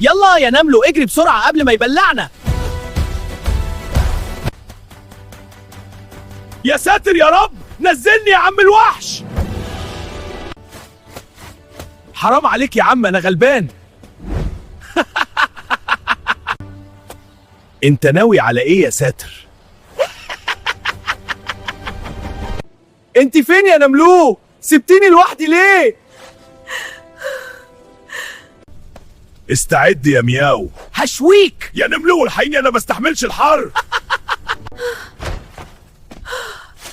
يلا يا نملو اجري بسرعة قبل ما يبلعنا. يا ساتر يا رب، نزلني يا عم الوحش. حرام عليك يا عم، انا غلبان. انت ناوي على ايه يا ساتر؟ انت فين يا نملو؟ سبتيني لوحدي ليه؟ استعد يا مياو. هشويك يا نملو، الحقيني انا ما بستحملش الحر.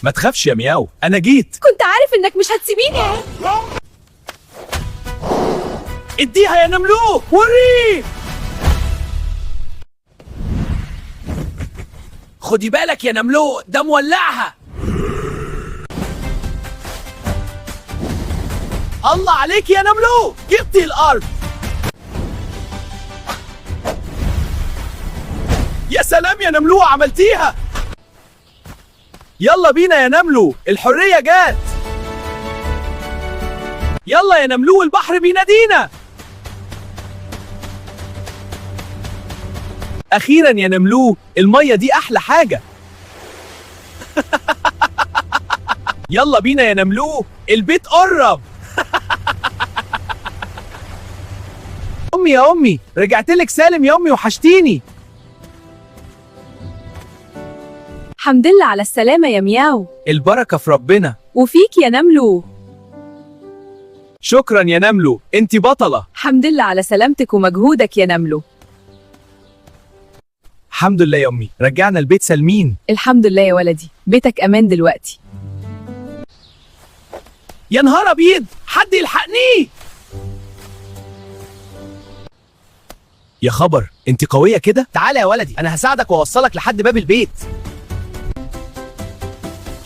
ما تخافش يا مياو، انا جيت. كنت عارف انك مش هتسيبيني. اديها يا نملو، وريه. خدي بالك يا نملو، ده مولعها. الله عليك يا نملو، جبتي الارض. يا سلام يا نملو، عملتيها. يلا بينا يا نملو، الحرية جات. يلا يا نملو، البحر بينادينا. أخيرا يا نملو، المية دي أحلى حاجة. يلا بينا يا نملو، البيت قرب. أمي يا أمي، رجعتلك سالم يا أمي، وحشتيني. الحمد لله على السلامة يا مياو. البركة في ربنا. وفيك يا نملو. شكرا يا نملو، انت بطلة. الحمد لله على سلامتك ومجهودك يا نملو. الحمد لله يا أمي، رجعنا البيت سالمين. الحمد لله يا ولدي، بيتك أمان دلوقتي. يا نهار أبيض، حد يلحقني. يا خبر، انت قوية كده. تعالى يا ولدي، أنا هساعدك وأوصلك لحد باب البيت.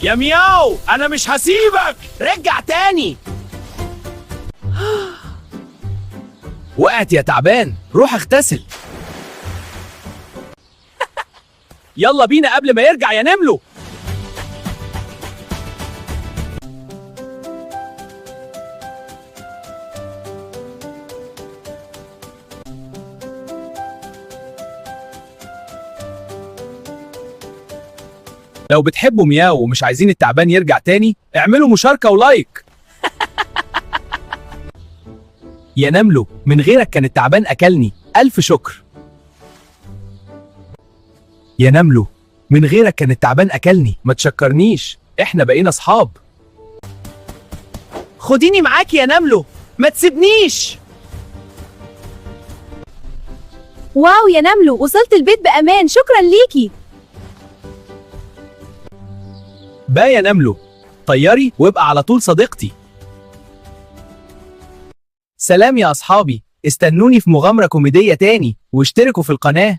يا مياو، أنا مش هسيبك. رجع تاني. وقعت يا تعبان، روح اغتسل. يلا بينا قبل ما يرجع يا نملو. لو بتحبوا مياو ومش عايزين التعبان يرجع تاني، اعملوا مشاركة ولايك. يا نملو، من غيرك كان التعبان أكلني، ألف شكر. يا نملو، من غيرك كان التعبان أكلني، ما تشكرنيش، احنا بقينا أصحاب. خديني معاكي يا نملو، ما تسيبنيش. واو يا نملو، وصلت البيت بأمان، شكرا ليكي. باي يا نملو، طيري وابقى على طول صديقتي. سلام يا أصحابي، استنوني في مغامرة كوميدية تاني، واشتركوا في القناة.